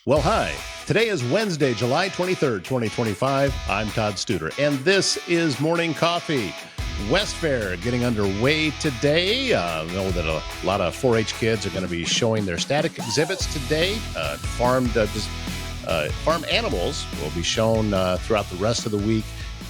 Well, hi. Today is Wednesday, July 23rd, 2025. I'm Todd Studer, and this is Morning Coffee. West Fair getting underway today. I know that a lot of 4-H kids are going to be showing their static exhibits today. Farm animals will be shown throughout the rest of the week,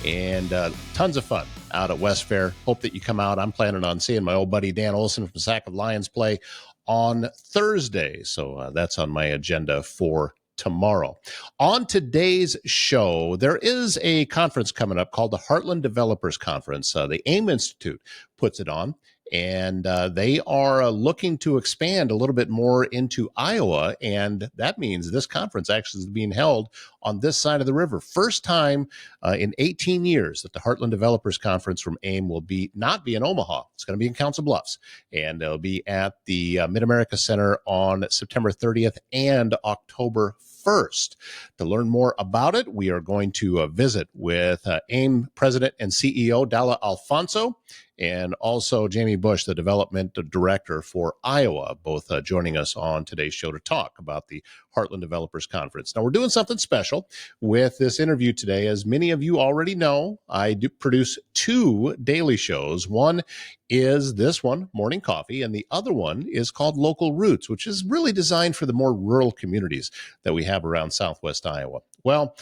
and tons of fun out at West Fair. Hope that you come out. I'm planning on seeing my old buddy Dan Olson from Sack of Lions play on Thursday. So that's on my agenda for tomorrow. On today's show, there is a conference coming up called the Heartland Developers Conference. The AIM Institute puts it on, and they are looking to expand a little bit more into Iowa, and that means this conference actually is being held on this side of the river. First time in 18 years that the Heartland Developers Conference from AIM will not be in Omaha. It's going to be in Council Bluffs, and it'll be at the Mid-America Center on September 30th and October 1st. To learn more about it, we are going to visit with AIM President and CEO Dala Alphonso, and also Jayme Busch, the Development Director for Iowa, both joining us on today's show to talk about the Heartland Developers Conference. Now, we're doing something special with this interview today. As many of you already know, I do produce two daily shows. One is this one, Morning Coffee, and the other one is called Local Roots, which is really designed for the more rural communities that we have around Southwest Iowa. Well,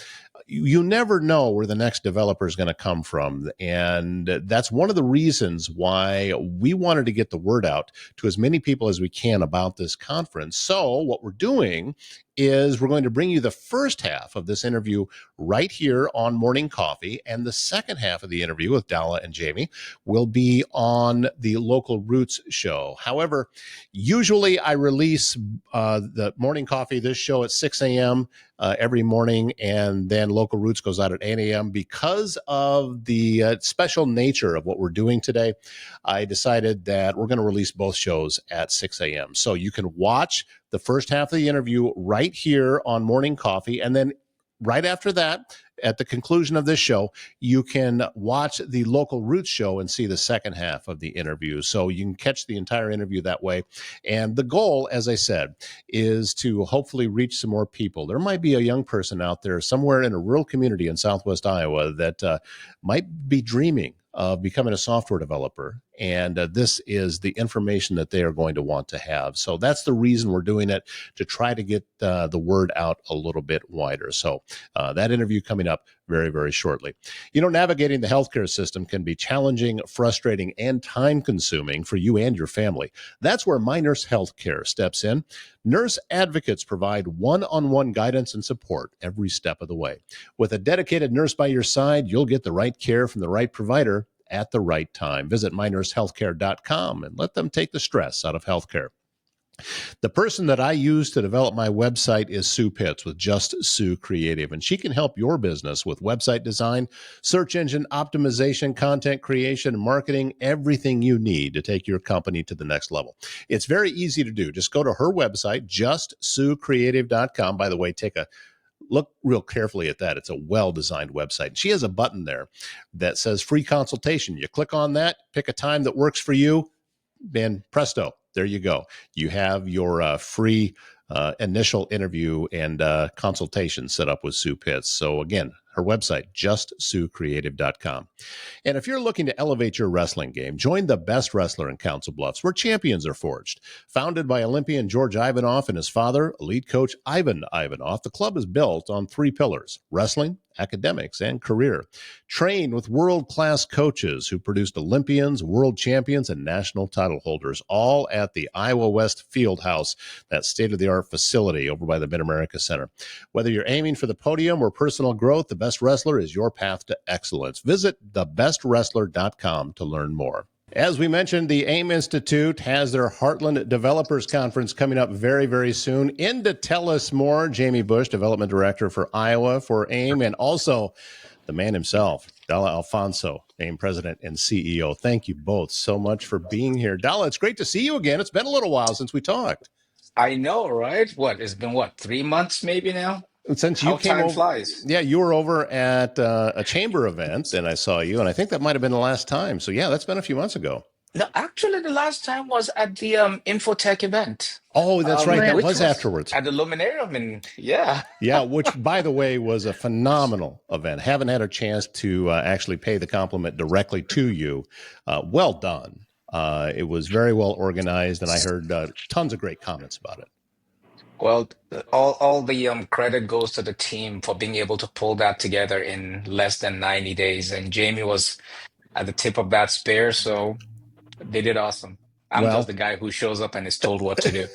you never know where the next developer is going to come from. And that's one of the reasons why we wanted to get the word out to as many people as we can about this conference. So what we're doing is we're going to bring you the first half of this interview right here on Morning Coffee. And the second half of the interview with Dala and Jayme will be on the Local Roots show. However, usually I release the Morning Coffee, this show at 6 a.m. Every morning, and then Local Roots goes out at 8 a.m. Because of the special nature of what we're doing today, I decided that we're going to release both shows at 6 a.m. So you can watch the first half of the interview right here on Morning Coffee, and then right after that, at the conclusion of this show, you can watch the Local Roots show and see the second half of the interview. So you can catch the entire interview that way. And the goal, as I said, is to hopefully reach some more people. There might be a young person out there somewhere in a rural community in Southwest Iowa that might be dreaming of becoming a software developer. And this is the information that they are going to want to have. So that's the reason we're doing it, to try to get the word out a little bit wider. So that interview coming up very, very shortly. You know, navigating the healthcare system can be challenging, frustrating, and time-consuming for you and your family. That's where My Nurse Healthcare steps in. Nurse advocates provide one-on-one guidance and support every step of the way. With a dedicated nurse by your side, you'll get the right care from the right provider at the right time. Visit mynursehealthcare.com and let them take the stress out of healthcare. The person that I use to develop my website is Sue Pitts with Just Sue Creative, and she can help your business with website design, search engine optimization, content creation, and marketing, everything you need to take your company to the next level. It's very easy to do. Just go to her website, justsuecreative.com. By the way, look real carefully at that. It's a well-designed website. She has a button there that says free consultation. You click on that, pick a time that works for you, and presto, there you go. You have your free initial interview and consultation set up with Sue Pitts. So again, her website, justsuecreative.com. And if you're looking to elevate your wrestling game, join the best wrestler in Council Bluffs, where champions are forged. Founded by Olympian George Ivanoff and his father, elite coach Ivan Ivanoff, the club is built on three pillars: wrestling, academics, and career. Train with world-class coaches who produced Olympians, world champions, and national title holders, all at the Iowa West Fieldhouse, that state-of-the-art facility over by the Mid-America Center. Whether you're aiming for the podium or personal growth, the best wrestler is your path to excellence. Visit thebestwrestler.com to learn more. As we mentioned, the AIM Institute has their Heartland Developers Conference coming up very, very soon. In to tell us more, Jayme Busch, Development Director for Iowa for AIM, and also the man himself, Dala Alphonso, AIM President and CEO. Thank you both so much for being here. Dala, it's great to see you again. It's been a little while since we talked. I know, right? It's been 3 months maybe now? Since you How came time over, flies. yeah, you were over at a chamber event, and I saw you, and I think that might have been the last time. So, yeah, that's been a few months ago. No, actually, the last time was at the Infotech event, Oh, that's right. That What? which was was afterwards. at the Luminarium, and yeah. Yeah, which, by the way, was a phenomenal event. Haven't had a chance to actually pay the compliment directly to you. Well done. It was very well organized, and I heard tons of great comments about it. Well, all the credit goes to the team for being able to pull that together in less than 90 days. And Jamie was at the tip of that spear, so they did awesome. I'm just Well, the guy who shows up and is told what to do.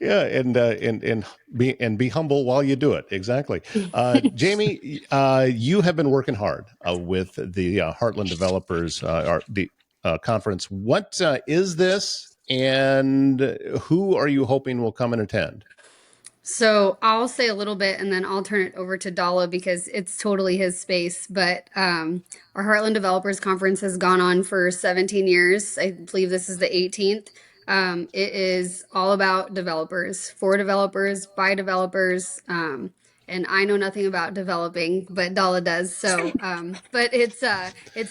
yeah, and be humble while you do it. Exactly, Jayme. You have been working hard with the Heartland Developers or the conference. What is this, and who are you hoping will come and attend? So I'll say a little bit and then I'll turn it over to Dala because it's totally his space. But our Heartland Developers Conference has gone on for 17 years. I believe this is the 18th. It is all about developers, for developers, by developers. And I know nothing about developing, but Dala does. So, but it's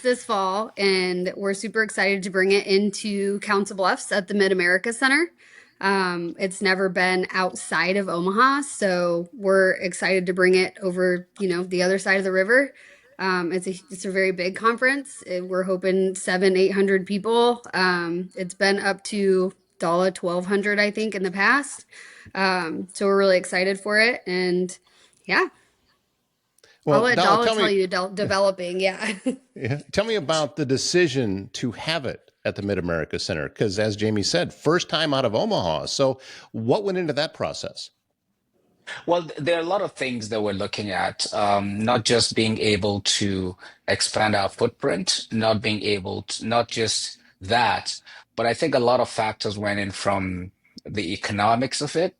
this fall, and we're super excited to bring it into Council Bluffs at the Mid America Center. It's never been outside of Omaha, so we're excited to bring it over, the other side of the river. It's a very big conference. We're hoping 700-800 people. It's been up to Dala 1,200, I think, in the past. So we're really excited for it, and yeah, I'll Well, let Dalla, Dala tell tell me. you developing. Yeah. Yeah. Tell me about the decision to have it at the Mid America Center, because as Jayme said, first time out of Omaha. So, what went into that process? Well, there are a lot of things that we're looking at, not just being able to expand our footprint, not being able to, not just that, but I think a lot of factors went in from the economics of it,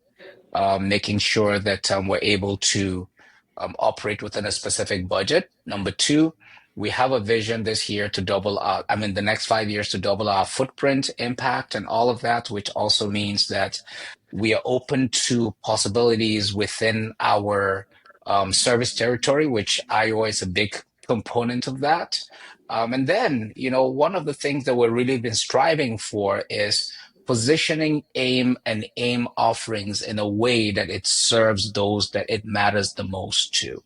making sure that we're able to operate within a specific budget. Number two, we have a vision this year to double our, I mean, the next 5 years to double our footprint, impact, and all of that, which also means that we are open to possibilities within our service territory, which Iowa is a big component of that. And then, one of the things that we've really been striving for is positioning AIM and AIM offerings in a way that it serves those that it matters the most to.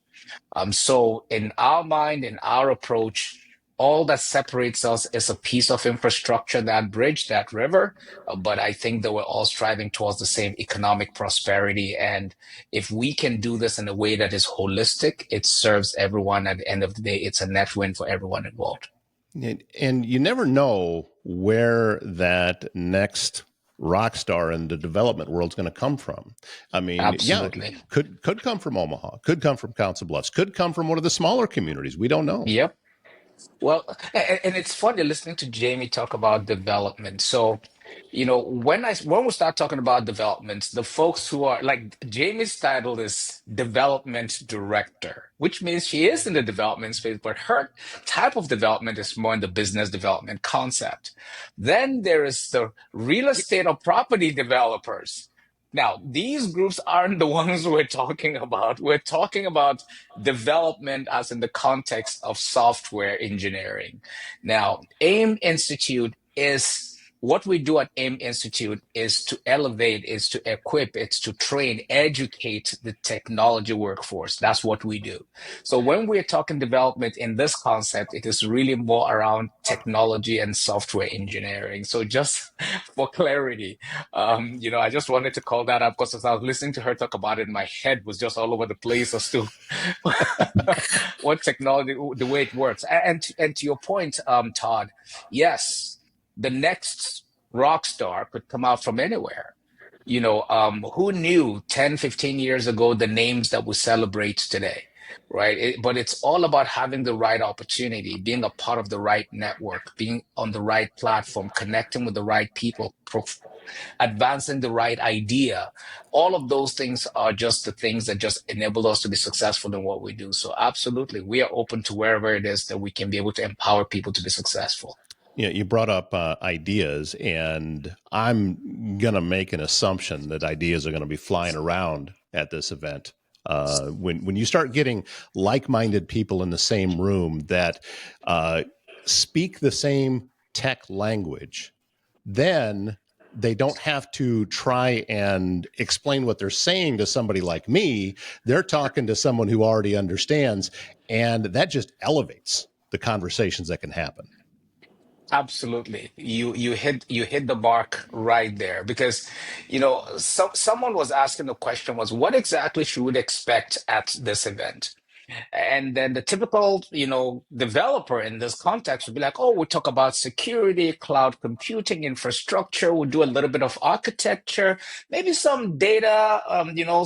So in our mind, in our approach, all that separates us is a piece of infrastructure, that bridge, that river. But I think that we're all striving towards the same economic prosperity. And if we can do this in a way that is holistic, it serves everyone. At the end of the day, it's a net win for everyone involved. And you never know where that next rock star in the development world is going to come from. I mean, yeah, Absolutely. could come from Omaha, could come from Council Bluffs, could come from one of the smaller communities. We don't know. Yep. Well, and it's funny listening to Jamie talk about development. So, when we start talking about development, the folks who are like Jamie's title is development director, which means she is in the development space, but her type of development is more in the business development concept. Then there is the real estate or property developers. Now, these groups aren't the ones we're talking about. We're talking about development as in the context of software engineering. Now, AIM Institute is what we do at AIM Institute is to elevate, is to equip, it's to train, educate the technology workforce. That's what we do. So when we're talking development in this concept, it is really more around technology and software engineering. So just for clarity, I just wanted to call that up because as I was listening to her talk about it, my head was just all over the place as to what technology, the way it works. And to your point, Todd, yes, the next rock star could come out from anywhere. Who knew 10, 15 years ago the names that we celebrate today, right? But it's all about having the right opportunity, being a part of the right network, being on the right platform, connecting with the right people, advancing the right idea. All of those things are just the things that just enable us to be successful in what we do. So absolutely, we are open to wherever it is that we can be able to empower people to be successful. Yeah, you brought up ideas, and I'm going to make an assumption that ideas are going to be flying around at this event. When you start getting like-minded people in the same room that speak the same tech language, then they don't have to try and explain what they're saying to somebody like me. They're talking to someone who already understands, and that just elevates the conversations that can happen. Absolutely. You hit the mark right there because someone was asking the question was what exactly should we expect at this event? And then the typical, developer in this context would be like, oh, we'll talk about security, cloud computing, infrastructure. We'll do a little bit of architecture, maybe some data,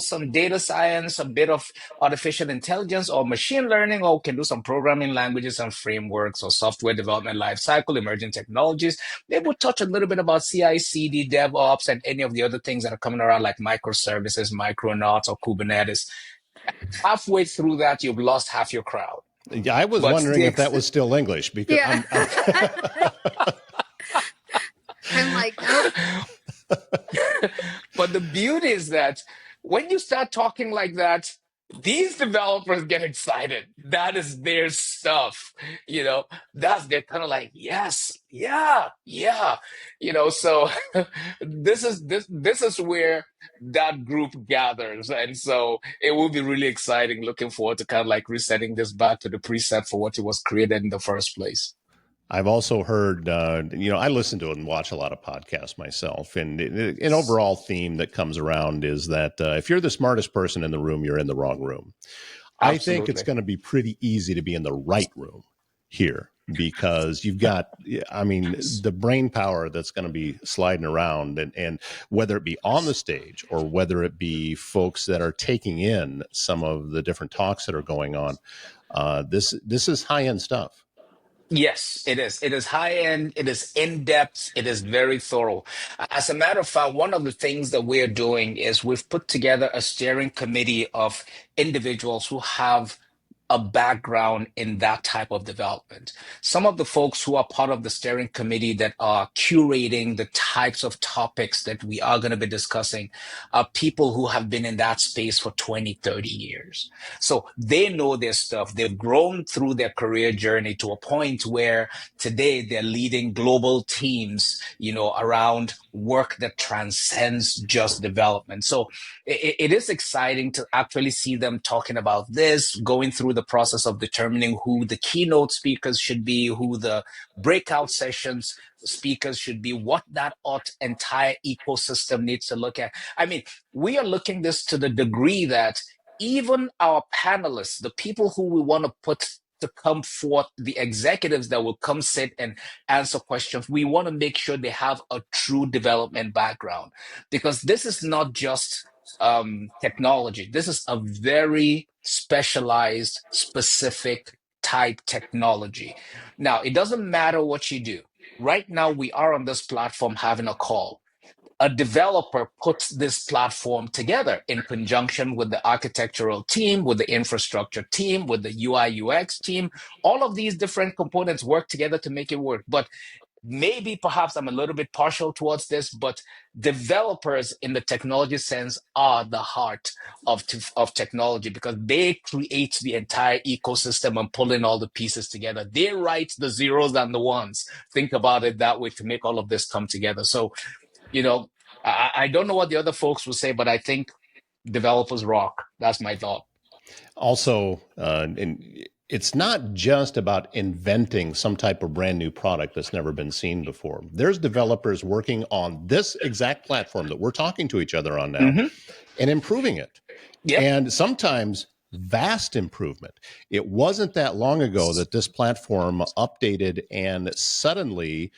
some data science, a bit of artificial intelligence or machine learning, or we can do some programming languages and frameworks or software development lifecycle, emerging technologies. Maybe we'll touch a little bit about CI/CD, DevOps, and any of the other things that are coming around like microservices, micronauts, or Kubernetes. Halfway through that, you've lost half your crowd. I was But wondering if that was still English because Yeah. I'm like, nope. but the beauty is that when you start talking like that, these developers get excited. That is their stuff. You know, they're kind of like, yes, yeah, yeah. So this is where that group gathers. And so it will be really exciting. Looking forward to kind of like resetting this back to the preset for what it was created in the first place. I've also heard, I listen to and watch a lot of podcasts myself, and an overall theme that comes around is that if you're the smartest person in the room, you're in the wrong room. I think it's Absolutely. going to be pretty easy to be in the right room here because you've got, I mean, the brain power that's going to be sliding around, and whether it be on the stage or whether it be folks that are taking in some of the different talks that are going on, this is high end stuff. Yes, it is. It is high end, it is in depth, it is very thorough. As a matter of fact, one of the things that we're doing is we've put together a steering committee of individuals who have a background in that type of development. Some of the folks who are part of the steering committee that are curating the types of topics that we are going to be discussing are people who have been in that space for 20, 30 years. So they know their stuff. They've grown through their career journey to a point where today they're leading global teams, around work that transcends just development. So it is exciting to actually see them talking about this, going through the process of determining who the keynote speakers should be, who the breakout sessions speakers should be, what that entire ecosystem needs to look at. I mean, we are looking this to the degree that even our panelists, the people who we want to put to come forth, the executives that will come sit and answer questions, we want to make sure they have a true development background because this is not just technology. This is a very specialized, specific type technology. Now, it doesn't matter what you do. Right now, we are on this platform having a call. A developer puts this platform together in conjunction with the architectural team, with the infrastructure team, with the UI UX team. All of these different components work together to make it work. But maybe perhaps I'm a little bit partial towards this, but developers in the technology sense are the heart of technology because they create the entire ecosystem and pull in all the pieces together. They write the zeros and the ones. Think about it that way to make all of this come together. So, you know, I don't know what the other folks will say, but I think developers rock. That's my thought. Also, it's not just about inventing some type of brand new product that's never been seen before. There's developers working on this exact platform that we're talking to each other on now Mm-hmm. and improving it. Yep. And sometimes vast improvement. It wasn't that long ago that this platform updated and suddenly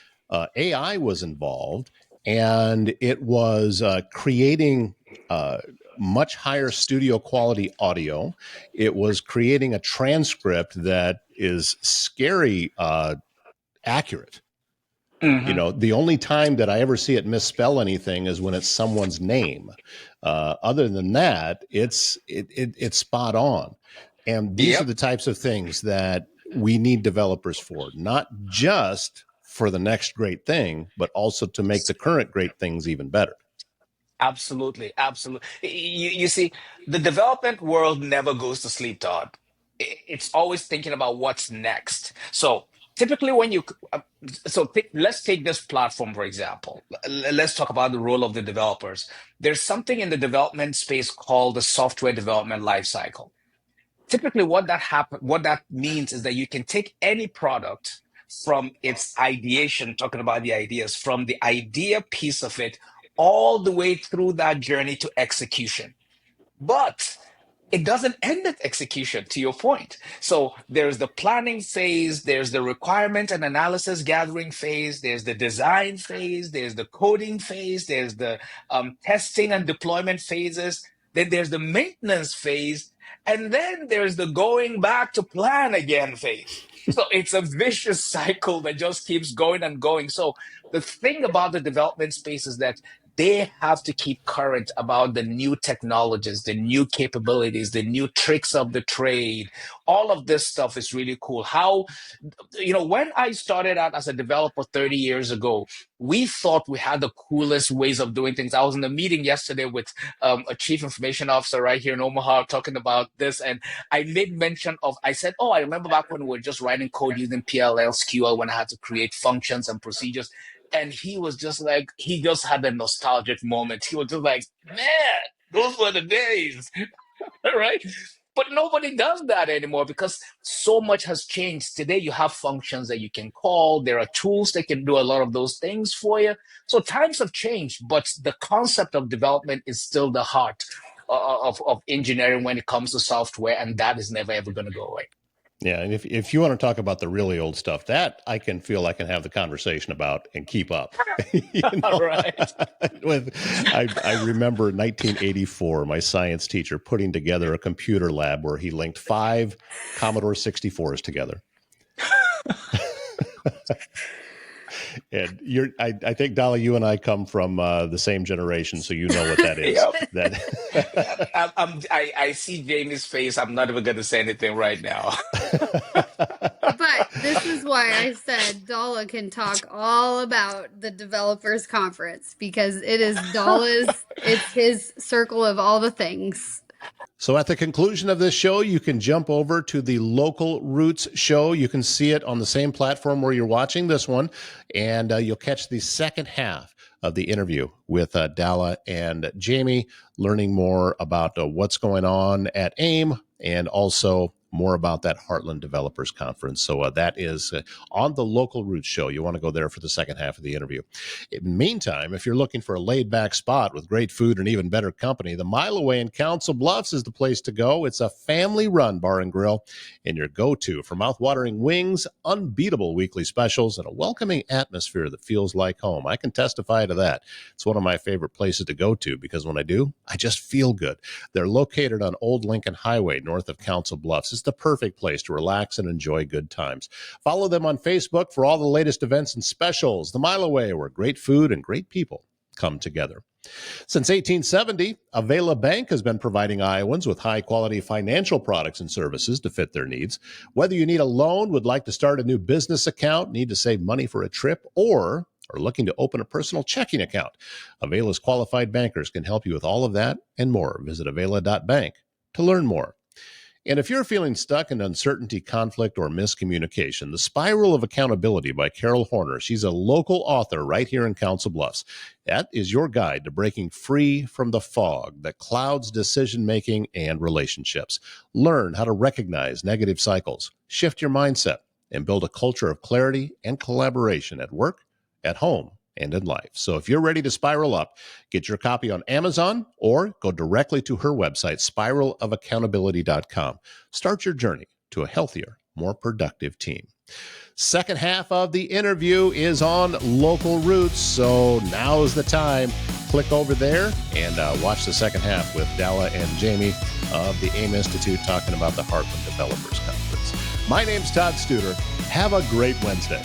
AI was involved and it was creating much higher studio quality audio. It was creating a transcript that is scary accurate. Mm-hmm. The only time that I ever see it misspell anything is when it's someone's name. Other than that, it's spot on. And these are Yep. the types of things that we need developers for, not just for the next great thing, but also to make the current great things even better. Absolutely, absolutely. You see, the development world never goes to sleep, Todd. It's always thinking about what's next. So typically when you let's take this platform for example. Let's talk about the role of the developers. There's something in the development space called the software development lifecycle. Typically what that means is that you can take any product from its ideation, talking about the ideas, from the idea piece of it all the way through that journey to execution. But it doesn't end at execution, to your point. So there's the planning phase, there's the requirement and analysis gathering phase, there's the design phase, there's the coding phase, there's the testing and deployment phases, then there's the maintenance phase, and then there's the going back to plan again phase. So it's a vicious cycle that just keeps going and going. So the thing about the development space is that they have to keep current about the new technologies, the new capabilities, the new tricks of the trade. All of this stuff is really cool. How, when I started out as a developer 30 years ago, we thought we had the coolest ways of doing things. I was in a meeting yesterday with a chief information officer right here in Omaha talking about this. And I made mention I said, oh, I remember back when we were just writing code using PLL, SQL, when I had to create functions and procedures. And he was just like, he just had a nostalgic moment. He was just like, man, those were the days, right? But nobody does that anymore because so much has changed. Today, you have functions that you can call. There are tools that can do a lot of those things for you. So times have changed, but the concept of development is still the heart of engineering when it comes to software, and that is never, ever going to go away. Yeah, and if you want to talk about the really old stuff, that I can have the conversation about and keep up. Right. I remember 1984, my science teacher putting together a computer lab where he linked 5 Commodore 64s together. And I think Dala, you and I come from the same generation, so you know what that is. Yep. I see Jamie's face. I'm not even going to say anything right now. But this is why I said Dala can talk all about the developers conference, because it is Dala's, it's his circle of all the things. So at the conclusion of this show, you can jump over to the Local Roots show. You can see it on the same platform where you're watching this one, and you'll catch the second half of the interview with Dala and Jayme, learning more about what's going on at AIM and also more about that Heartland Developers Conference. So that is on the Local Roots show. You want to go there for the second half of the interview. In the meantime, if you're looking for a laid-back spot with great food and even better company, the Mile Away in Council Bluffs is the place to go. It's a family-run bar and grill and your go-to for mouth-watering wings, unbeatable weekly specials, and a welcoming atmosphere that feels like home. I can testify to that. It's one of my favorite places to go to because when I do, I just feel good. They're located on Old Lincoln Highway, north of Council Bluffs. It's the perfect place to relax and enjoy good times. Follow them on Facebook for all the latest events and specials. The Mile Away, where great food and great people come together. Since 1870, Avela Bank has been providing Iowans with high-quality financial products and services to fit their needs. Whether you need a loan, would like to start a new business account, need to save money for a trip, or are looking to open a personal checking account, Avela's qualified bankers can help you with all of that and more. Visit avela.bank to learn more. And if you're feeling stuck in uncertainty, conflict, or miscommunication, The Spiral of Accountability by Carol Horner, she's a local author right here in Council Bluffs. That is your guide to breaking free from the fog that clouds decision-making and relationships. Learn how to recognize negative cycles, shift your mindset, and build a culture of clarity and collaboration at work, at home, and in life. So if you're ready to spiral up, get your copy on Amazon or go directly to her website, spiralofaccountability.com. Start your journey to a healthier, more productive team. Second half of the interview is on Local Roots, so now is the time. Click over there and watch the second half with Dala and Jayme of the AIM Institute talking about the Heartland Developers Conference. My name's Todd Studer. Have a great Wednesday.